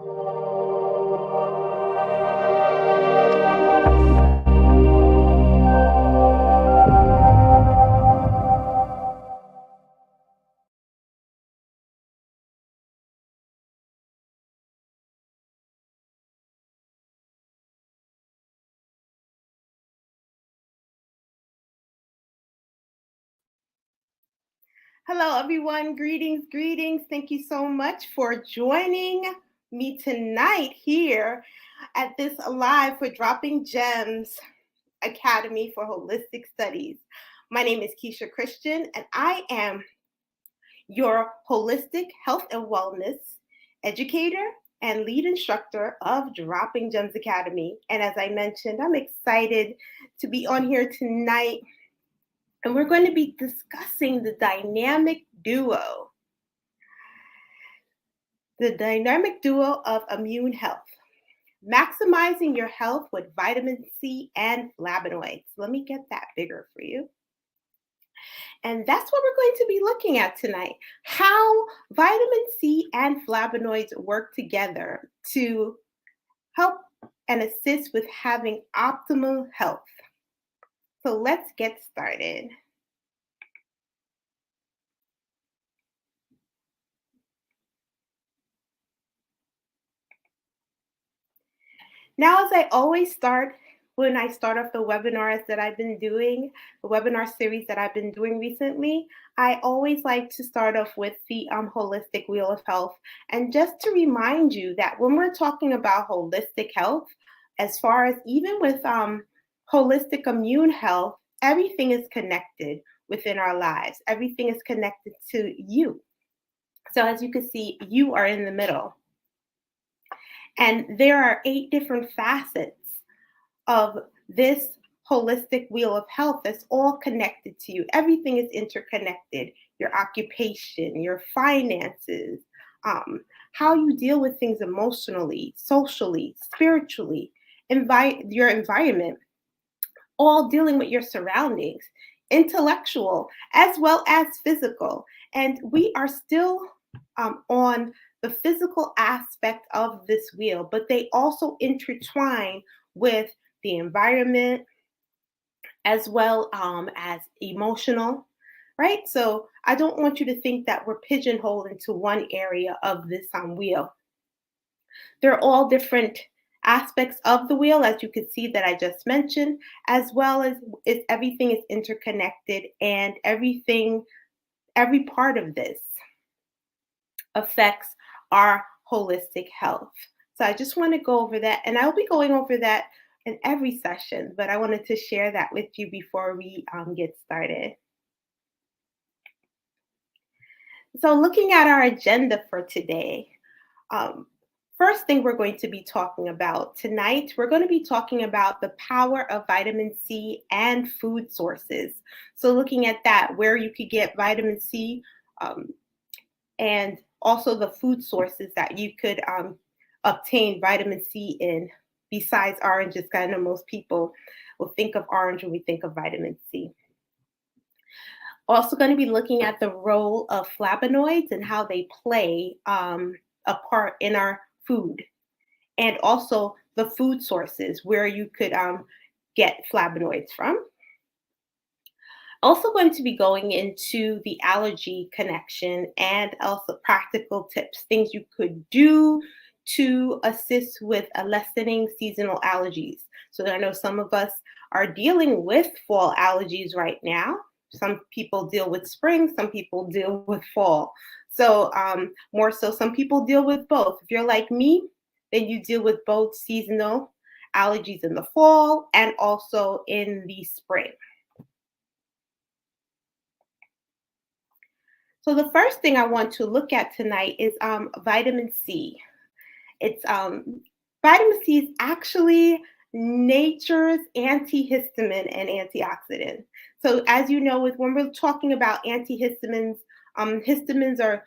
Hello, everyone. Greetings, greetings. Thank you so much for joining me tonight here at this live for Dropping Gems Academy for Holistic Studies. My name is Keisha Christian, and I am your holistic health and wellness educator and lead instructor of Dropping Gems Academy. And as I mentioned, I'm excited to be on here tonight, and we're going to be discussing the dynamic duo of immune health, maximizing your health with vitamin C and flavonoids. Let me get that bigger for you. And that's what we're going to be looking at tonight, how vitamin C and flavonoids work together to help and assist with having optimal health. So let's get started. Now, as I always start when I start off the webinars that I've been doing, the webinar series that I've been doing recently, I always like to start off with the holistic wheel of health. And just to remind you that when we're talking about holistic health, as far as even with holistic immune health, everything is connected within our lives. Everything is connected to you. So as you can see, you are in the middle. And there are 8 different facets of this holistic wheel of health that's all connected to you. Everything is interconnected. Your occupation, your finances, how you deal with things emotionally, socially, spiritually, your environment, all dealing with your surroundings, intellectual as well as physical. And we are still on the physical aspect of this wheel, but they also intertwine with the environment as well as emotional, right? So I don't want you to think that we're pigeonholed into one area of this wheel. They're all different aspects of the wheel, as you can see that I just mentioned, as well as everything is interconnected, and every part of this affects our holistic health. So I just want to go over that, and I'll be going over that in every session, but I wanted to share that with you before we get started. So looking at our agenda for today, first thing we're going to be talking about tonight, we're going to be talking about the power of vitamin C and food sources. So looking at that, where you could get vitamin C, and also the food sources that you could obtain vitamin C in, besides oranges. I know most people will think of orange when we think of vitamin C. Also going to be looking at the role of flavonoids and how they play a part in our food, and also the food sources where you could get flavonoids from. Also going to be going into the allergy connection and also practical tips, things you could do to assist with lessening seasonal allergies. So I know some of us are dealing with fall allergies right now. Some people deal with spring, some people deal with fall. So more so, some people deal with both. If you're like me, then you deal with both seasonal allergies in the fall and also in the spring. So the first thing I want to look at tonight is vitamin C. It's vitamin C is actually nature's antihistamine and antioxidant. So as you know, when we're talking about antihistamines, histamines are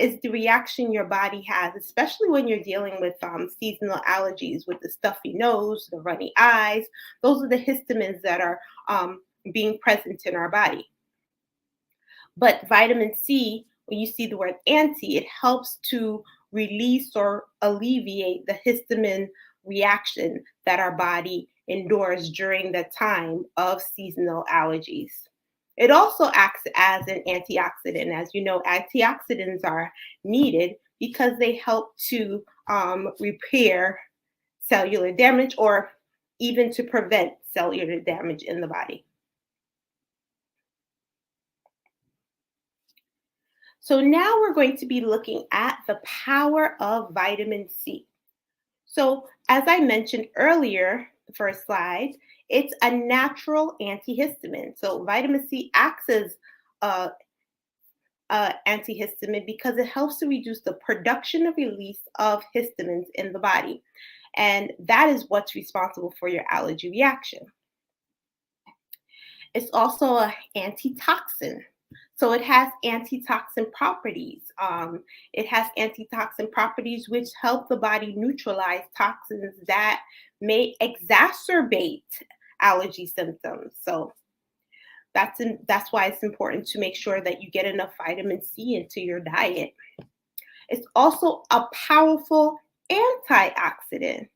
is the reaction your body has, especially when you're dealing with seasonal allergies, with the stuffy nose, the runny eyes. Those are the histamines that are being present in our body. But vitamin C, when you see the word anti, it helps to release or alleviate the histamine reaction that our body endures during the time of seasonal allergies. It also acts as an antioxidant. As you know, antioxidants are needed because they help to repair cellular damage or even to prevent cellular damage in the body. So now we're going to be looking at the power of vitamin C. So as I mentioned earlier, the first slide, it's a natural antihistamine. So vitamin C acts as antihistamine because it helps to reduce the production and release of histamines in the body. And that is what's responsible for your allergy reaction. It's also an antitoxin. So it has antitoxin properties. It has antitoxin properties which help the body neutralize toxins that may exacerbate allergy symptoms. So that's why it's important to make sure that you get enough vitamin C into your diet. It's also a powerful antioxidant.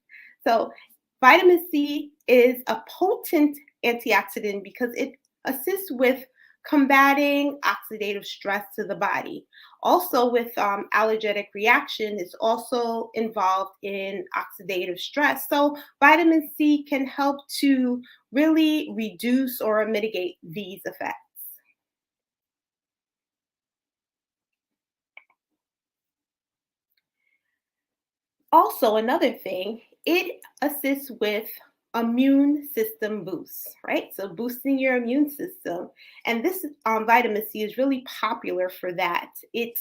So vitamin C is a potent antioxidant because it assists with combating oxidative stress to the body. Also with allergic reaction, it's also involved in oxidative stress. So vitamin C can help to really reduce or mitigate these effects. Also, another thing, it assists with immune system boosts, right? So boosting your immune system. And this vitamin C is really popular for that. It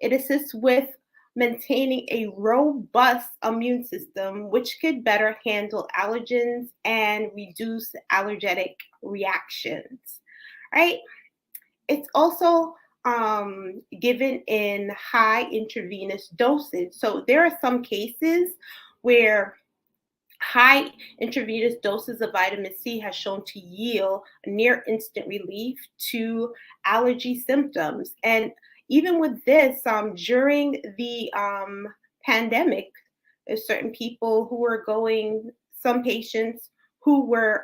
assists with maintaining a robust immune system, which could better handle allergens and reduce allergic reactions, right? It's also given in high intravenous dosage. So there are some cases where high intravenous doses of vitamin C has shown to yield near instant relief to allergy symptoms. And even with this, during the pandemic, there's certain people who were some patients who were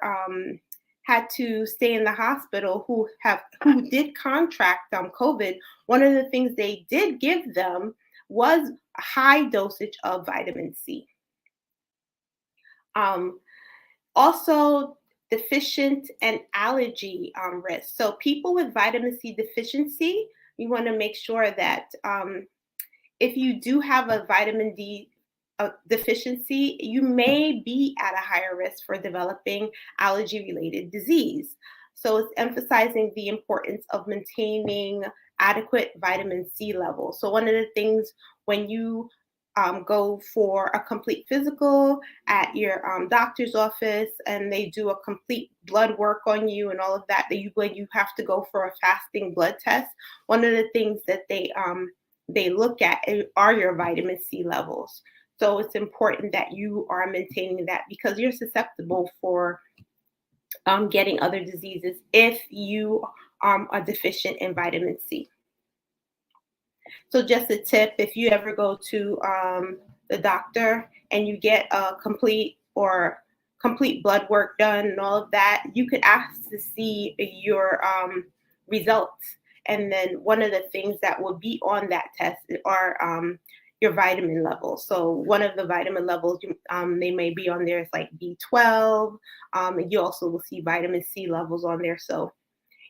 had to stay in the hospital who did contract COVID. One of the things they did give them was a high dosage of vitamin C. Also, deficient and allergy risk. So people with vitamin C deficiency, you want to make sure that if you do have a vitamin D deficiency, you may be at a higher risk for developing allergy-related disease. So it's emphasizing the importance of maintaining adequate vitamin C levels. So one of the things when you go for a complete physical at your doctor's office and they do a complete blood work on you and all of that, when you have to go for a fasting blood test, one of the things that they look at are your vitamin C levels. So it's important that you are maintaining that because you're susceptible for getting other diseases if you are deficient in vitamin C. So just a tip, if you ever go to the doctor and you get a complete blood work done and all of that, you could ask to see your results. And then one of the things that will be on that test are your vitamin levels. So one of the vitamin levels they may be on there is like B12. And you also will see vitamin C levels on there. So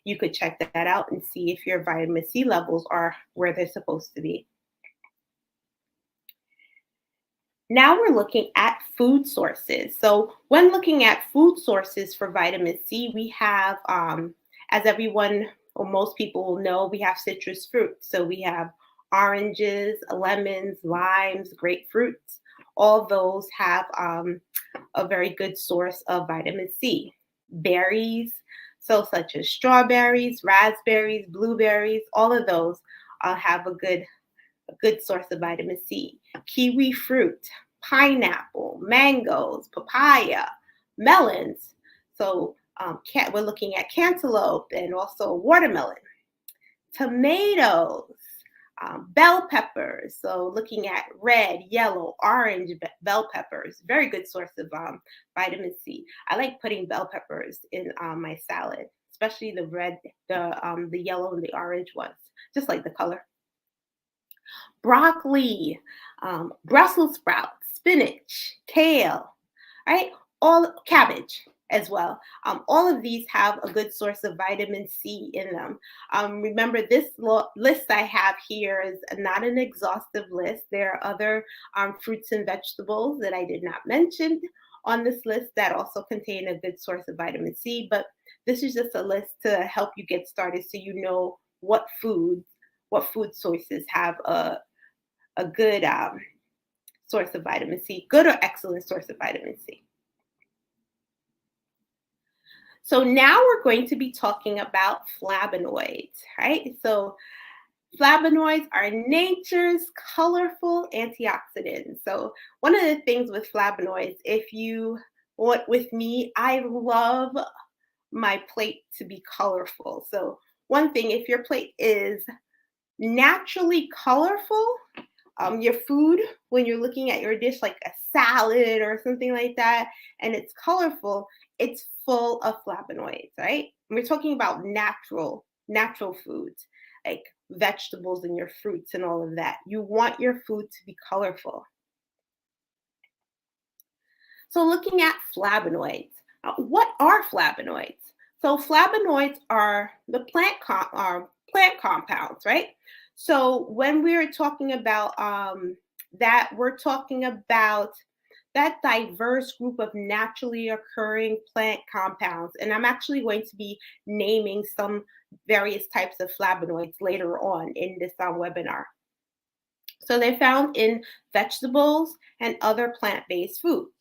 you could check that out and see if your vitamin C levels are where they're supposed to be. Now we're looking at food sources. So when looking at food sources for vitamin C, we have, as everyone or most people will know, we have citrus fruits. So we have oranges, lemons, limes, grapefruits. All those have a very good source of vitamin C. Berries, so such as strawberries, raspberries, blueberries, all of those have a good source of vitamin C. Kiwi fruit, pineapple, mangoes, papaya, melons. So we're looking at cantaloupe and also watermelon. Tomatoes, Bell peppers, so looking at red, yellow, orange bell peppers, very good source of vitamin C. I like putting bell peppers in my salad, especially the red, the yellow, and the orange ones, just like the color. Broccoli, Brussels sprouts, spinach, kale, right? All cabbage as well. All of these have a good source of vitamin C in them. Remember, this list I have here is not an exhaustive list. There are other fruits and vegetables that I did not mention on this list that also contain a good source of vitamin C, but this is just a list to help you get started so you know what food sources have a good source of vitamin C, good or excellent source of vitamin C. So now we're going to be talking about flavonoids, right? So flavonoids are nature's colorful antioxidants. So one of the things with flavonoids, if you want with me, I love my plate to be colorful. So one thing, if your plate is naturally colorful, your food, when you're looking at your dish, like a salad or something like that, and it's colorful, it's full of flavonoids, right? And we're talking about natural foods, like vegetables and your fruits and all of that. You want your food to be colorful. So looking at flavonoids, what are flavonoids? So flavonoids are the plant compounds, right? So when we're talking about that, we're talking about that diverse group of naturally occurring plant compounds. And I'm actually going to be naming some various types of flavonoids later on in this webinar. So they're found in vegetables and other plant-based foods.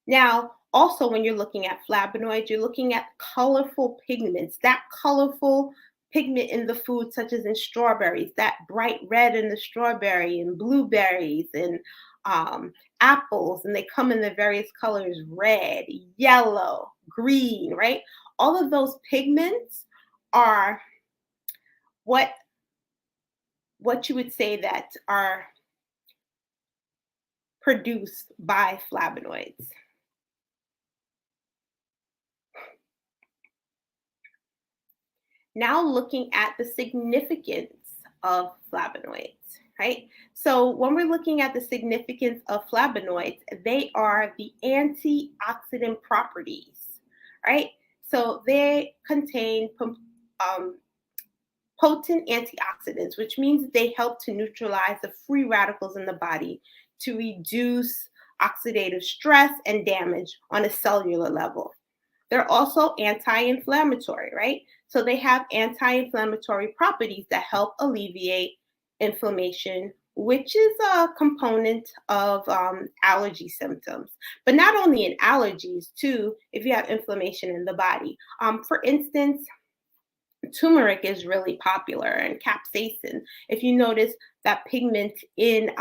Now, also when you're looking at flavonoids, you're looking at colorful pigments, that colorful pigment in the food, such as in strawberries, that bright red in the strawberry, and blueberries, and apples, and they come in the various colors, red, yellow, green, right? All of those pigments are what you would say that are produced by flavonoids. Now looking at the significance of flavonoids, right? So when we're looking at the significance of flavonoids, they are the antioxidant properties, right? So they contain potent antioxidants, which means they help to neutralize the free radicals in the body to reduce oxidative stress and damage on a cellular level. They're also anti-inflammatory, right? So they have anti-inflammatory properties that help alleviate inflammation, which is a component of allergy symptoms. But not only in allergies, too, if you have inflammation in the body. For instance, turmeric is really popular, and capsaicin. If you notice, that pigment in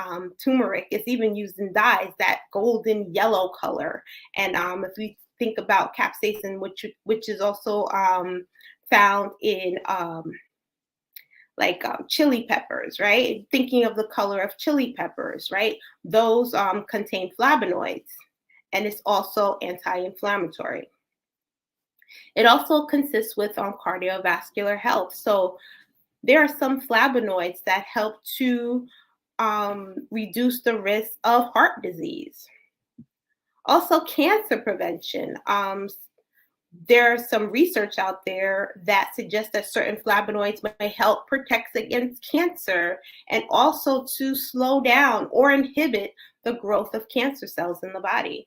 turmeric is even used in dyes, that golden yellow color. And if we think about capsaicin, which is also found in chili peppers, right? Thinking of the color of chili peppers, right? Those contain flavonoids, and it's also anti-inflammatory. It also consists with cardiovascular health. So there are some flavonoids that help to reduce the risk of heart disease. Also, cancer prevention. There's some research out there that suggests that certain flavonoids may help protect against cancer and also to slow down or inhibit the growth of cancer cells in the body.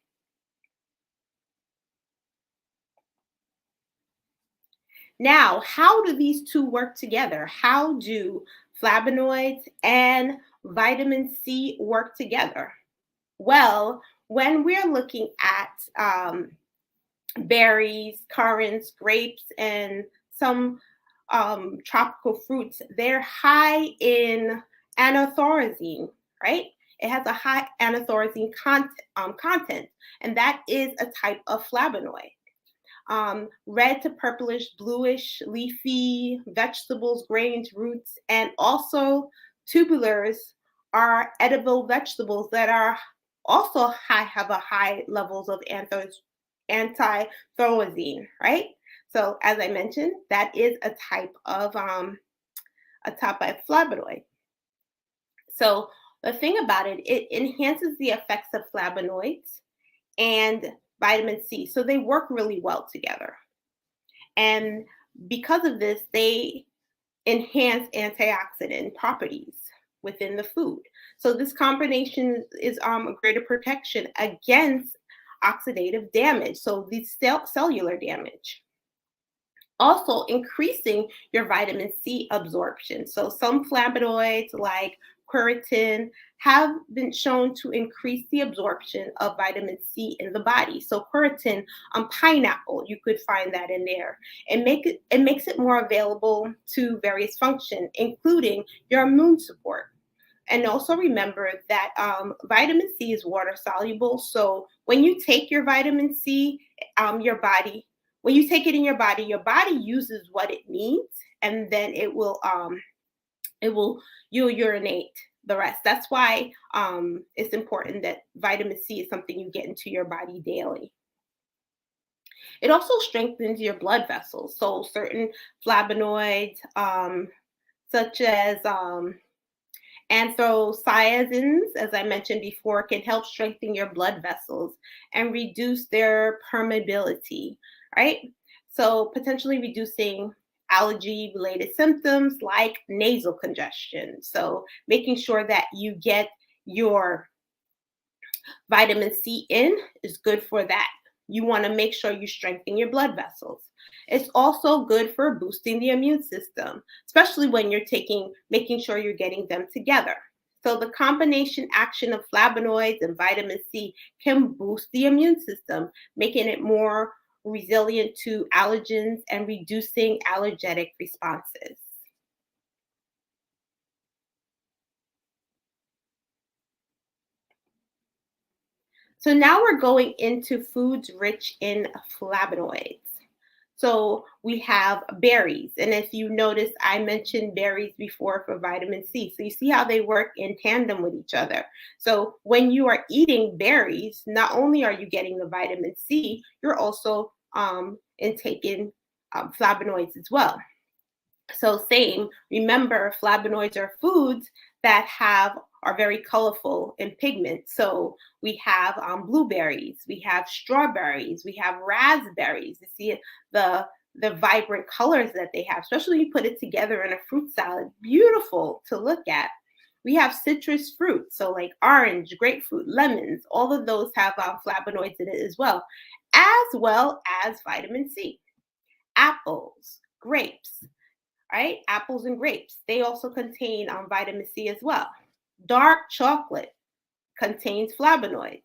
Now, how do these two work together? How do flavonoids and vitamin C work together? Well, when we're looking at berries, currants, grapes, and some tropical fruits, they're high in anthocyanin, right? It has a high anthocyanin content, and that is a type of flavonoid. Red to purplish, bluish, leafy vegetables, grains, roots, and also Tubulars are edible vegetables that are also have a high levels of antithyroxine, right? So as I mentioned, that is a type of flavonoid. So the thing about it, it enhances the effects of flavonoids and vitamin C. So they work really well together. And because of this, they enhance antioxidant properties within the food. So this combination is a greater protection against oxidative damage, so the cellular damage. Also increasing your vitamin C absorption. So some flavonoids like quercetin have been shown to increase the absorption of vitamin C in the body. So quercetin on pineapple, you could find that in there. It makes it more available to various functions, including your immune support. And also remember that vitamin C is water soluble. So when you take your vitamin C, your body, when you take it in your body uses what it needs, and then you'll urinate the rest. That's why it's important that vitamin C is something you get into your body daily. It also strengthens your blood vessels. So certain flavonoids, such as anthocyanins, as I mentioned before, can help strengthen your blood vessels and reduce their permeability, right? So potentially reducing allergy-related symptoms like nasal congestion. So making sure that you get your vitamin C in is good for that. You want to make sure you strengthen your blood vessels. It's also good for boosting the immune system, especially when making sure you're getting them together. So the combination action of flavonoids and vitamin C can boost the immune system, making it more resilient to allergens and reducing allergic responses. So now we're going into foods rich in flavonoids. So we have berries. And if you notice, I mentioned berries before for vitamin C. So you see how they work in tandem with each other. So when you are eating berries, not only are you getting the vitamin C, you're also intaking flavonoids as well. So same, remember flavonoids are foods that are very colorful in pigment. So we have blueberries, we have strawberries, we have raspberries. You see the vibrant colors that they have, especially when you put it together in a fruit salad. Beautiful to look at. We have citrus fruits, so like orange, grapefruit, lemons. All of those have flavonoids in it as well as vitamin C. Apples, grapes, right? Apples and grapes. They also contain vitamin C as well. Dark chocolate contains flavonoids.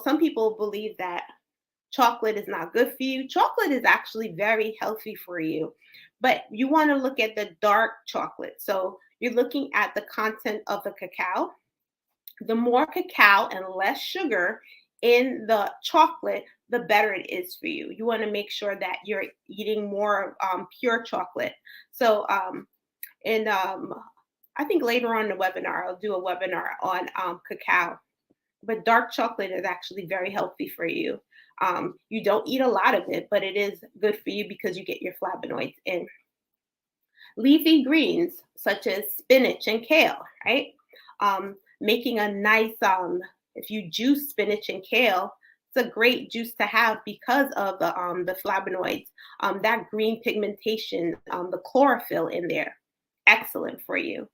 Some people believe that chocolate is not good for you. Chocolate is actually very healthy for you, but you want to look at the dark chocolate. So you're looking at the content of the cacao. The more cacao and less sugar in the chocolate, the better it is for you. You want to make sure that you're eating more pure chocolate. So, and I think later on in the webinar, I'll do a webinar on cacao. But dark chocolate is actually very healthy for you. You don't eat a lot of it, but it is good for you because you get your flavonoids in. Leafy greens, such as spinach and kale, right? Making a nice, if you juice spinach and kale, it's a great juice to have because of the flavonoids, that green pigmentation, the chlorophyll in there. Excellent for you.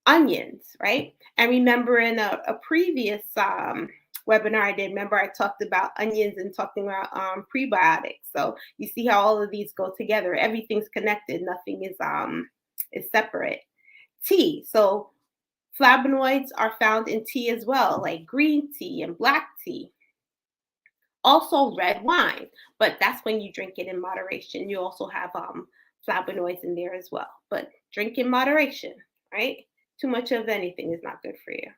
Onions, right? And remember in a previous webinar I did, remember I talked about onions and talking about prebiotics. So you see how all of these go together. Everything's connected. Nothing is separate. Tea. So flavonoids are found in tea as well, like green tea and black tea. Also red wine, but that's when you drink it in moderation. You also have flavonoids in there as well, but drink in moderation, right? Too much of anything is not good for you.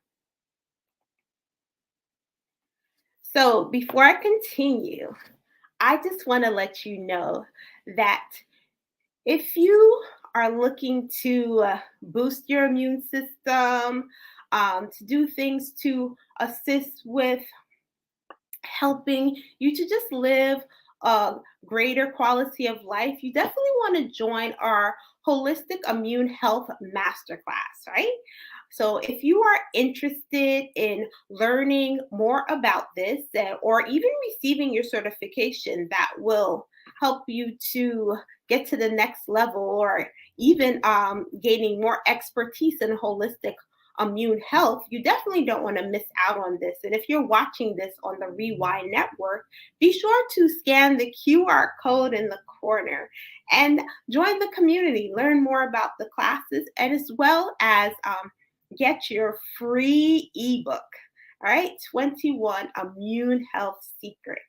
So before I continue, I just want to let you know that if you are looking to boost your immune system, to do things to assist with helping you to just live a greater quality of life, you definitely want to join our holistic immune health masterclass, right? So, if you are interested in learning more about this or even receiving your certification that will help you to get to the next level or even gaining more expertise in holistic immune health, you definitely don't want to miss out on this. And if you're watching this on the Rewind Network, be sure to scan the QR code in the corner and join the community, learn more about the classes, and as well as get your free ebook. All right, 21 Immune Health Secrets.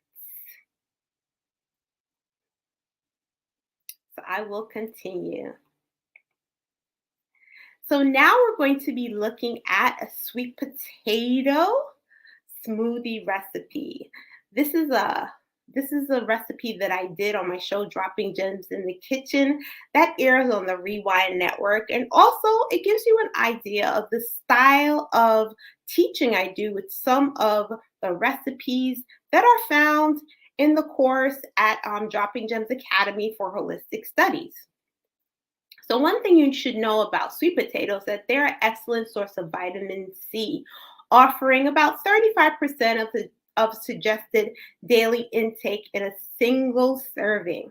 So I will continue. So now we're going to be looking at a sweet potato smoothie recipe. This is a recipe that I did on my show Dropping Gems in the Kitchen that airs on the Rewind Network, and also it gives you an idea of the style of teaching I do with some of the recipes that are found in the course at Dropping Gems Academy for Holistic Studies. So one thing you should know about sweet potatoes is that they're an excellent source of vitamin C, offering about 35% of suggested daily intake in a single serving.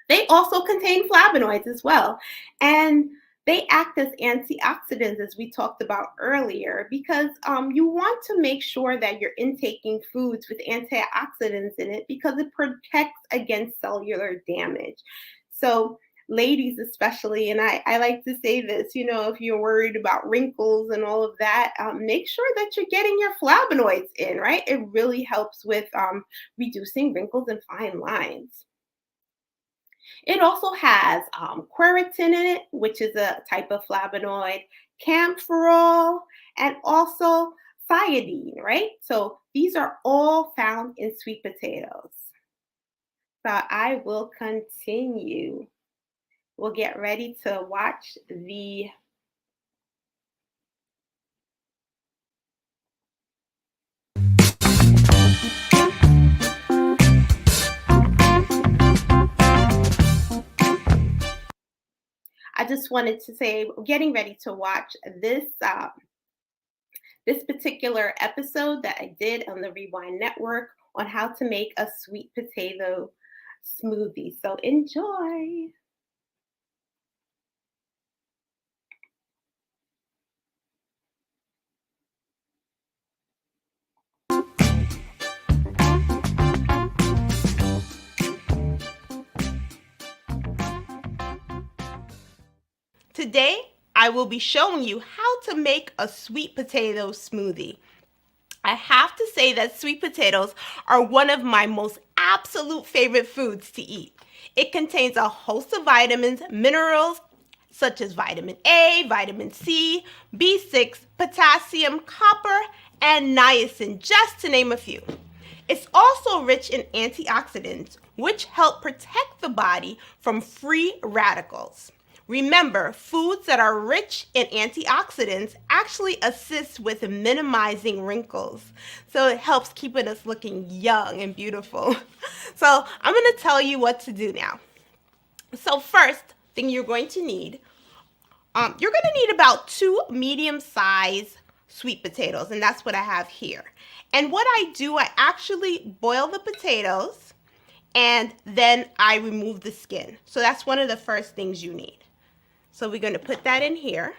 They also contain flavonoids as well, and they act as antioxidants, as we talked about earlier, because you want to make sure that you're intaking foods with antioxidants in it because it protects against cellular damage. So ladies especially, and I like to say this, if you're worried about wrinkles and all of that, make sure that you're getting your flavonoids in, right? It really helps with reducing wrinkles and fine lines. It also has quercetin in it, which is a type of flavonoid, camphorol, and also thiamine, right? So these are all found in sweet potatoes. So I will continue. We'll get ready to watch the I just wanted to say, getting ready to watch this particular episode that I did on the Rewind Network on how to make a sweet potato smoothie. So enjoy. Today, I will be showing you how to make a sweet potato smoothie. I have to say that sweet potatoes are one of my most absolute favorite foods to eat. It contains a host of vitamins, minerals, such as vitamin A, vitamin C, B6, potassium, copper, and niacin, just to name a few. It's also rich in antioxidants, which help protect the body from free radicals. Remember, foods that are rich in antioxidants actually assist with minimizing wrinkles. So it helps keeping us looking young and beautiful. So I'm going to tell you what to do now. So first thing you're going to need, about 2 medium-sized sweet potatoes, and that's what I have here. And what I do, I actually boil the potatoes and then I remove the skin. So that's one of the first things you need. So we're going to put that in here.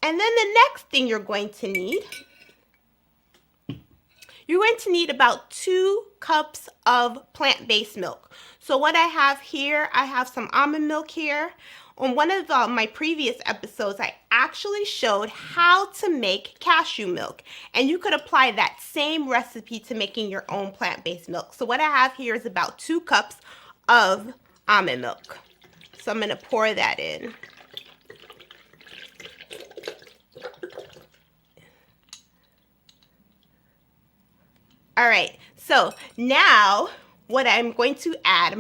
And then the next thing you're going to need about 2 cups of plant-based milk. So what I have here, I have some almond milk here. On one of my previous episodes, I actually showed how to make cashew milk. And you could apply that same recipe to making your own plant-based milk. So what I have here is about 2 cups of almond milk. So I'm going to pour that in. All right, so now what I'm going to add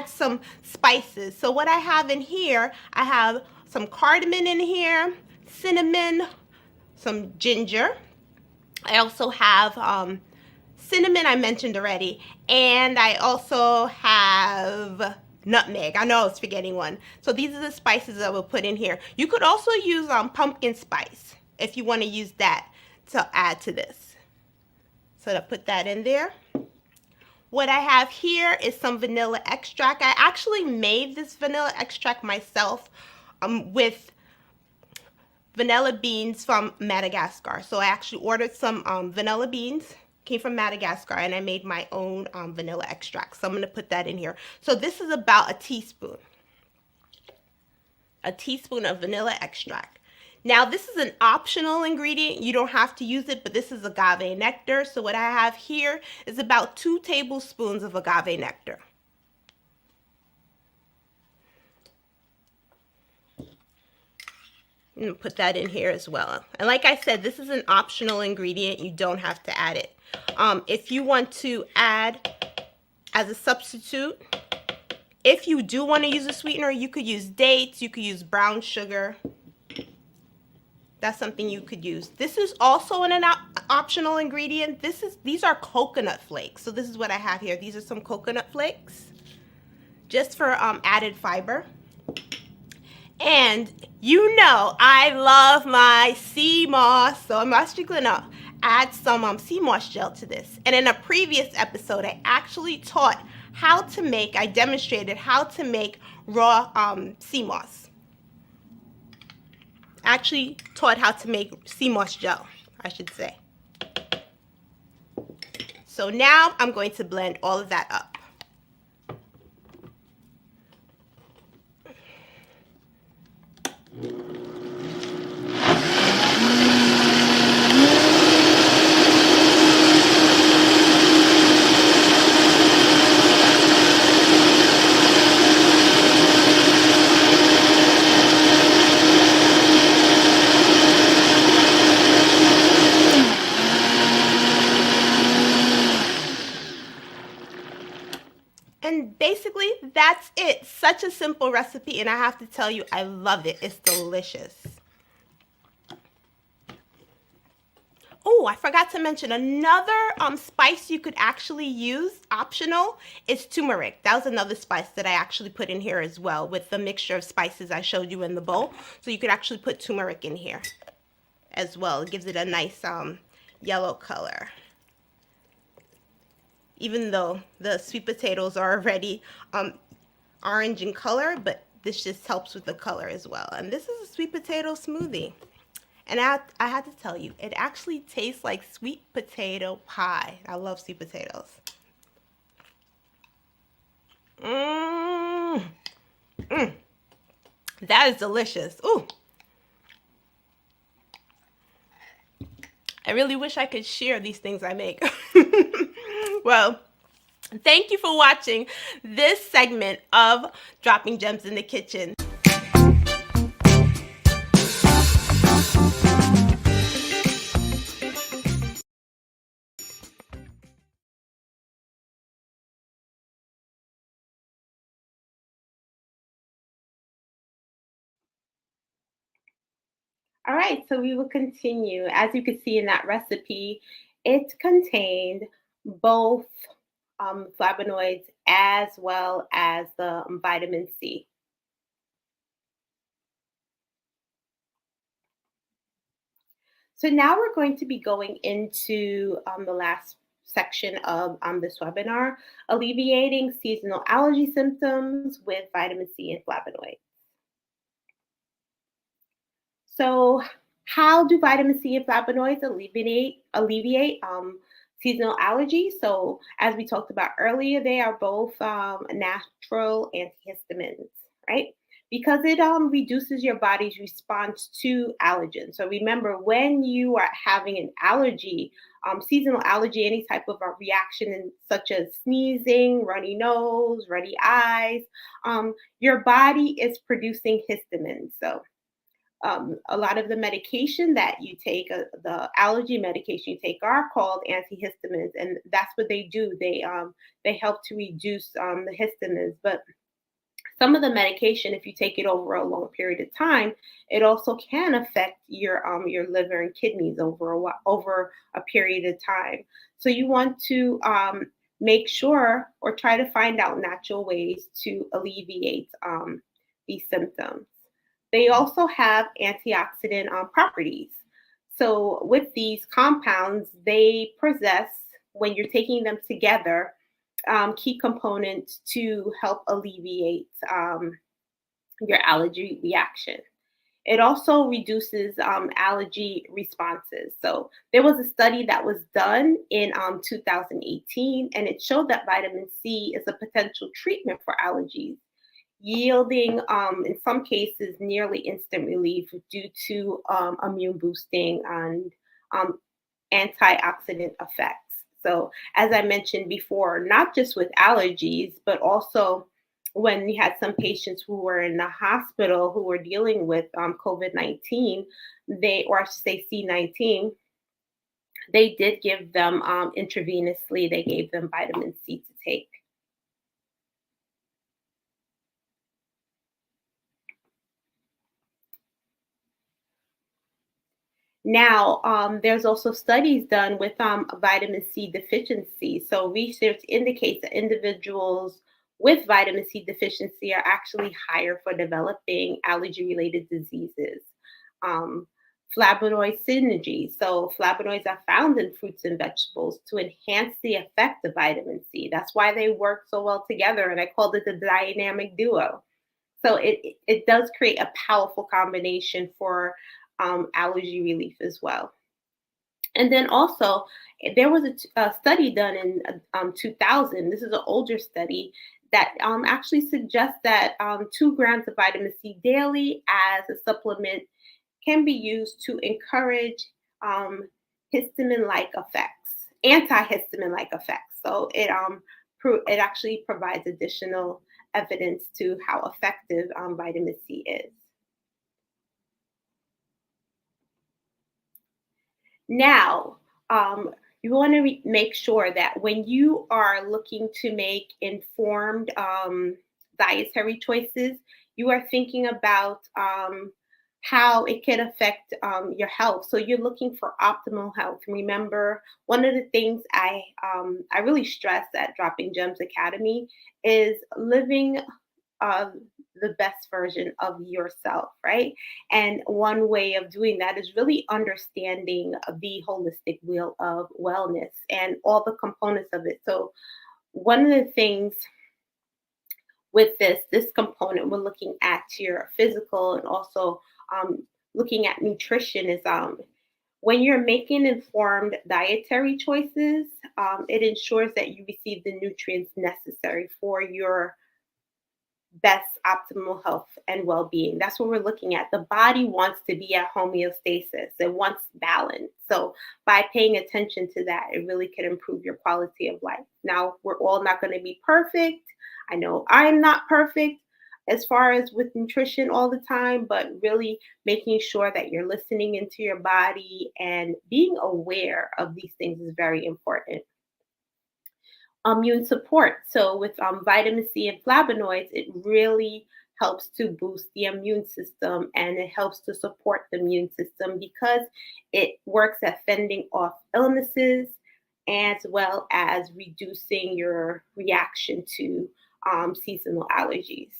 some spices. So what I have in here, I have some cardamom in here, cinnamon, some ginger. I also have cinnamon, I mentioned already, and I also have nutmeg. I know I was forgetting one. So these are the spices I will put in here. You could also use pumpkin spice if you want to use that to add to this. So to put that in there. What I have here is some vanilla extract. I actually made this vanilla extract myself with vanilla beans from Madagascar. So I actually ordered some vanilla beans, came from Madagascar, and I made my own vanilla extract. So I'm going to put that in here. So this is about a teaspoon of vanilla extract. Now this is an optional ingredient. You don't have to use it, but this is agave nectar. So what I have here is about 2 tablespoons of agave nectar. I'm going to put that in here as well. And like I said, this is an optional ingredient. You don't have to add it. If you want to add as a substitute, if you do want to use a sweetener, you could use dates, you could use brown sugar. That's something you could use. This is also an optional ingredient. These are coconut flakes. So this is what I have here. These are some coconut flakes, just for added fiber. And you know I love my sea moss, so I'm actually gonna add some sea moss gel to this. And in a previous episode, I actually taught how to make, I demonstrated how to make raw sea moss. I actually taught how to make sea moss gel, I should say. So now I'm going to blend all of that up. And basically, that's it. Such a simple recipe, and I have to tell you, I love it. It's delicious. Oh, I forgot to mention another spice you could actually use, optional, is turmeric. That was another spice that I actually put in here as well with the mixture of spices I showed you in the bowl. So you could actually put turmeric in here as well. It gives it a nice yellow color. Even though the sweet potatoes are already orange in color, but this just helps with the color as well. And this is a sweet potato smoothie. And I had to tell you, it actually tastes like sweet potato pie. I love sweet potatoes. That is delicious. Ooh. I really wish I could share these things I make. Well, thank you for watching this segment of Dropping Gems in the Kitchen. All right, so we will continue. As you can see in that recipe, it contained both flavonoids as well as the vitamin C. So now we're going to be going into the last section of this webinar, alleviating seasonal allergy symptoms with vitamin C and flavonoids. So how do vitamin C and flavonoids alleviate seasonal allergies? So as we talked about earlier, they are both natural antihistamines, right? Because it reduces your body's response to allergens. So remember, when you are having an allergy, seasonal allergy, any type of a reaction such as sneezing, runny nose, runny eyes, your body is producing histamine. So A lot of the medication that you take, the allergy medication you take, are called antihistamines, and that's what they do. They help to reduce the histamines. But some of the medication, if you take it over a long period of time, it also can affect your liver and kidneys over a period of time. So you want to make sure or try to find out natural ways to alleviate these symptoms. They also have antioxidant properties. So with these compounds, they possess, when you're taking them together, key components to help alleviate your allergy reaction. It also reduces allergy responses. So there was a study that was done in 2018, and it showed that vitamin C is a potential treatment for allergies, yielding, in some cases, nearly instant relief due to immune boosting and um, antioxidant effects. So, as I mentioned before, not just with allergies, but also when we had some patients who were in the hospital who were dealing with COVID-19, or I should say C-19, they did give them intravenously, they gave them vitamin C to take. Now, there's also studies done with vitamin C deficiency. So, research indicates that individuals with vitamin C deficiency are actually higher for developing allergy related diseases. Um, Flavonoid synergy. So, flavonoids are found in fruits and vegetables to enhance the effect of vitamin C. That's why they work so well together. And I called it the dynamic duo. So it does create a powerful combination for allergy relief as well. And then also, there was a study done in 2000. This is an older study that actually suggests that 2 grams of vitamin C daily as a supplement can be used to encourage um, histamine-like effects, antihistamine-like effects. So it actually provides additional evidence to how effective vitamin C is. Now, you want to make sure that when you are looking to make informed dietary choices, you are thinking about how it can affect your health. So you're looking for optimal health. Remember, one of the things I really stress at Dropping Gems Academy is living the best version of yourself, right? And one way of doing that is really understanding the holistic wheel of wellness and all the components of it. So, one of the things with this component, we're looking at your physical and also um, looking at nutrition is when you're making informed dietary choices, it ensures that you receive the nutrients necessary for your best optimal health and well-being. That's what we're looking at. The body wants to be at homeostasis. It wants balance. So by paying attention to that, it really can improve your quality of life. Now, we're all not going to be perfect. I know I'm not perfect as far as with nutrition all the time, but really making sure that you're listening into your body and being aware of these things is very important. Immune support. So with vitamin C and flavonoids, it really helps to boost the immune system, and it helps to support the immune system because it works at fending off illnesses as well as reducing your reaction to seasonal allergies.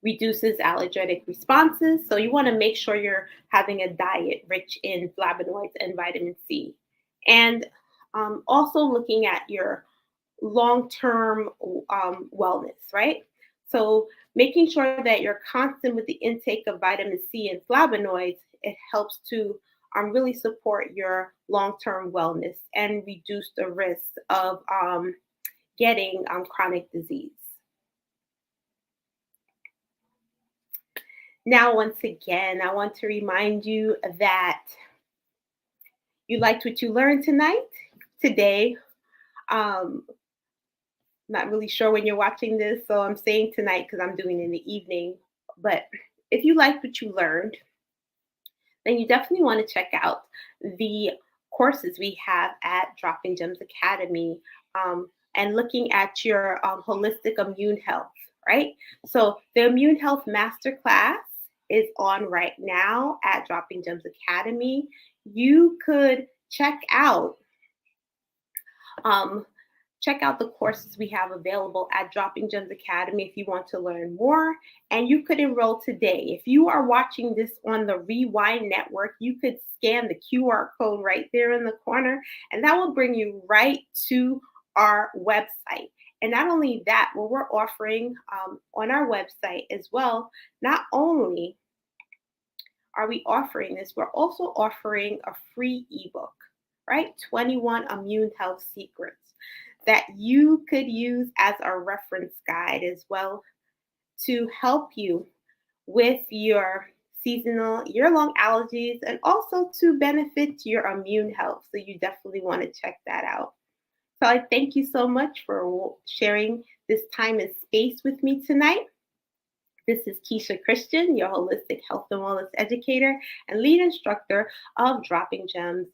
Reduces allergic responses. So you want to make sure you're having a diet rich in flavonoids and vitamin C. And also looking at your long-term wellness, right? So making sure that you're constant with the intake of vitamin C and flavonoids, it helps to really support your long-term wellness and reduce the risk of getting chronic disease. Now, once again, I want to remind you that you liked what you learned today. Um, Not really sure when you're watching this, so I'm saying tonight because I'm doing it in the evening. But if you liked what you learned, then you definitely want to check out the courses we have at Dropping Gems Academy, and looking at your holistic immune health, right? So the immune health masterclass is on right now at Dropping Gems Academy. You could um, check out the courses we have available at Dropping Gems Academy if you want to learn more. And you could enroll today. If you are watching this on the Rewind Network, you could scan the QR code right there in the corner, and that will bring you right to our website. And not only that, what we're offering on our website as well, not only are we offering this, we're also offering a free ebook, right? 21 Immune Health Secrets that you could use as a reference guide as well to help you with your seasonal year-long allergies and also to benefit your immune health. So you definitely want to check that out. So I thank you so much for sharing this time and space with me tonight. This is Keisha Christian, your holistic health and wellness educator and lead instructor of Dropping Gems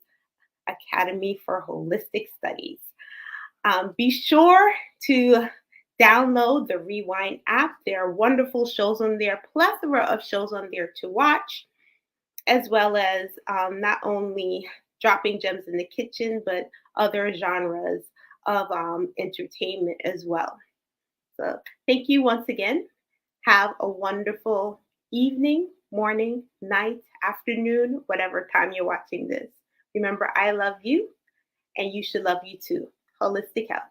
Academy for Holistic Studies. Be sure to download the Rewind app. There are wonderful shows on there, plethora of shows on there to watch, as well as not only Dropping Gems in the Kitchen, but other genres of entertainment as well. So thank you once again. Have a wonderful evening, morning, night, afternoon, whatever time you're watching this. Remember, I love you, and you should love you too. Holistic Health.